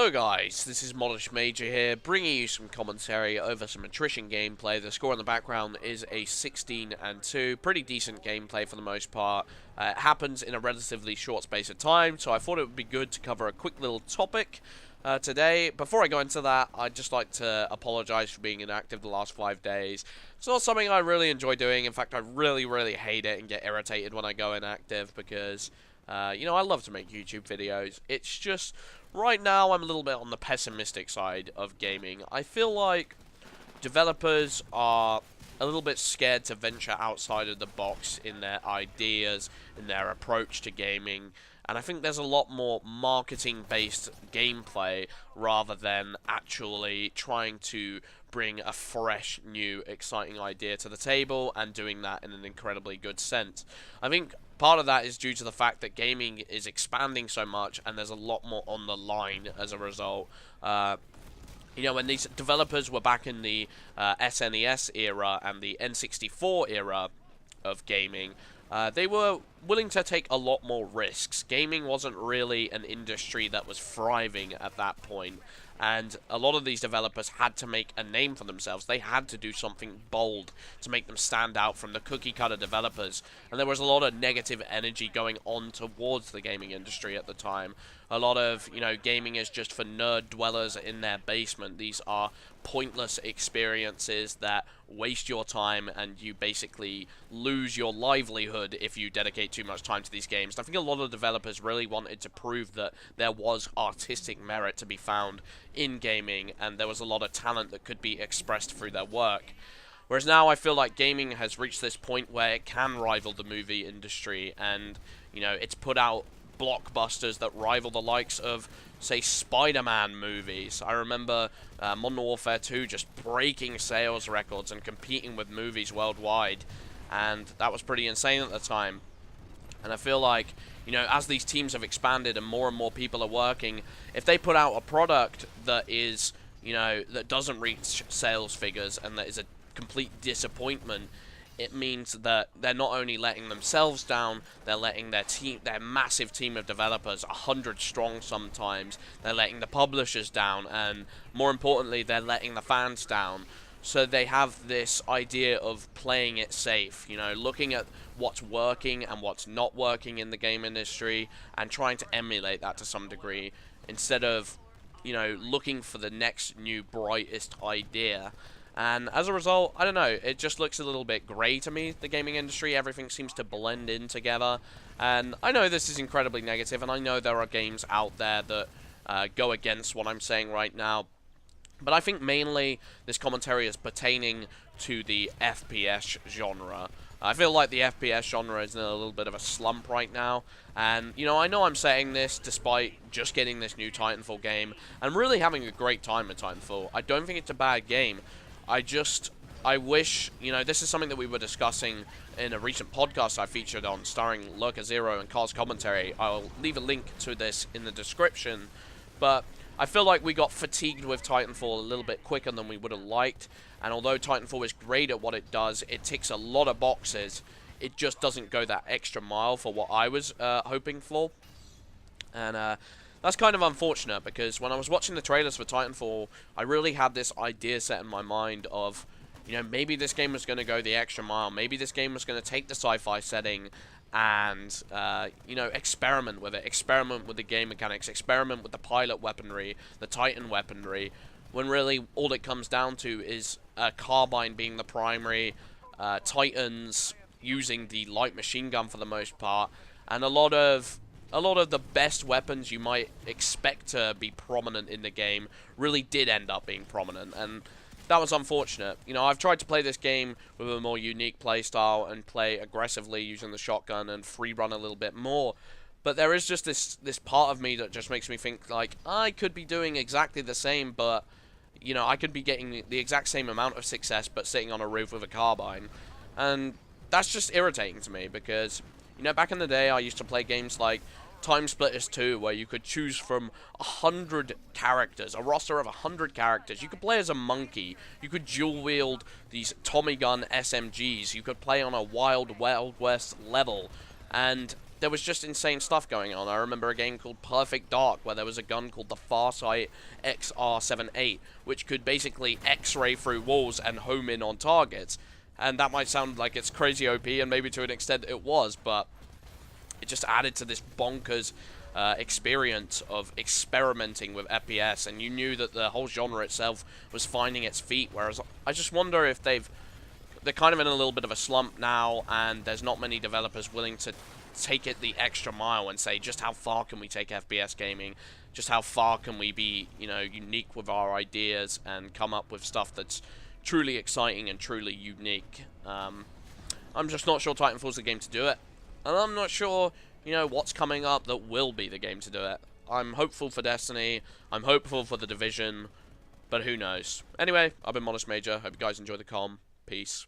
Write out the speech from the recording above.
Hello guys, this is Modish Major here, bringing you some commentary over some Attrition gameplay. The score in the background is a 16-2, pretty decent gameplay for the most part. It happens in a relatively short space of time, so I thought it would be good to cover a quick little topic today. Before I go into that, I'd just like to apologize for being inactive the last 5 days. It's not something I really enjoy doing. In fact, I really hate it and get irritated when I go inactive because I love to make YouTube videos. It's just, right now I'm a little bit on the pessimistic side of gaming. I feel like developers are a little bit scared to venture outside of the box in their ideas, in their approach to gaming. And I think there's a lot more marketing-based gameplay rather than actually trying to bring a fresh, new, exciting idea to the table and doing that in an incredibly good sense. I think part of that is due to the fact that gaming is expanding so much and there's a lot more on the line as a result. When these developers were back in the SNES era and the N64 era of gaming, they were willing to take a lot more risks. Gaming wasn't really an industry that was thriving at that point, and a lot of these developers had to make a name for themselves. They had to do something bold to make them stand out from the cookie-cutter developers, and there was a lot of negative energy going on towards the gaming industry at the time. A lot of, gaming is just for nerd dwellers in their basement. These are pointless experiences that waste your time, and you basically lose your livelihood if you dedicate too much time to these games. I think a lot of developers really wanted to prove that there was artistic merit to be found in gaming, and there was a lot of talent that could be expressed through their work. Whereas now I feel like gaming has reached this point where it can rival the movie industry, and, it's put out blockbusters that rival the likes of, say, Spider-Man movies. I remember Modern Warfare 2 just breaking sales records and competing with movies worldwide, and that was pretty insane at the time. And I feel like, as these teams have expanded and more people are working, if they put out a product that is, that doesn't reach sales figures and that is a complete disappointment, it means that they're not only letting themselves down, they're letting their massive team of developers, 100 strong sometimes, they're letting the publishers down, and more importantly, they're letting the fans down. So they have this idea of playing it safe, looking at what's working and what's not working in the game industry and trying to emulate that to some degree, instead of, looking for the next new brightest idea. And as a result, I don't know, it just looks a little bit grey to me, the gaming industry. Everything seems to blend in together. And I know this is incredibly negative, and I know there are games out there that go against what I'm saying right now. But I think mainly this commentary is pertaining to the FPS genre. I feel like the FPS genre is in a little bit of a slump right now. And, I know I'm saying this despite just getting this new Titanfall game and really having a great time with Titanfall. I don't think it's a bad game. I wish, this is something that we were discussing in a recent podcast I featured on, starring Lurker Zero and Carl's commentary. I'll leave a link to this in the description. But I feel like we got fatigued with Titanfall a little bit quicker than we would have liked. And although Titanfall is great at what it does, it ticks a lot of boxes. It just doesn't go that extra mile for what I was hoping for. And that's kind of unfortunate, because when I was watching the trailers for Titanfall, I really had this idea set in my mind of, maybe this game was going to go the extra mile. Maybe this game was going to take the sci-fi setting and, experiment with it. Experiment with the game mechanics. Experiment with the pilot weaponry, the Titan weaponry. When really all it comes down to is a carbine being the primary, Titans using the light machine gun for the most part, and a lot of the best weapons you might expect to be prominent in the game really did end up being prominent, and that was unfortunate. I've tried to play this game with a more unique playstyle and play aggressively using the shotgun and free run a little bit more, but there is just this part of me that just makes me think, like, I could be doing exactly the same, but, I could be getting the exact same amount of success but sitting on a roof with a carbine, and that's just irritating to me, because, back in the day I used to play games like Time Splitters 2, where you could choose from 100 characters, a roster of 100 characters. You could play as a monkey. You could dual wield these Tommy gun SMGs. You could play on a Wild West level. And there was just insane stuff going on. I remember a game called Perfect Dark where there was a gun called the Farsight XR78, which could basically X-ray through walls and home in on targets. And that might sound like it's crazy OP, and maybe to an extent it was, but it just added to this bonkers experience of experimenting with FPS, and you knew that the whole genre itself was finding its feet, whereas I just wonder if they're kind of in a little bit of a slump now, and there's not many developers willing to take it the extra mile and say, just how far can we take FPS gaming, just how far can we be, you know, unique with our ideas and come up with stuff that's truly exciting and truly unique. I'm just not sure Titanfall's the game to do it, and I'm not sure, you know, what's coming up that will be the game to do it. I'm hopeful for Destiny, I'm hopeful for The Division, but who knows. Anyway, I've been Modest Major, hope you guys enjoy the comm, peace.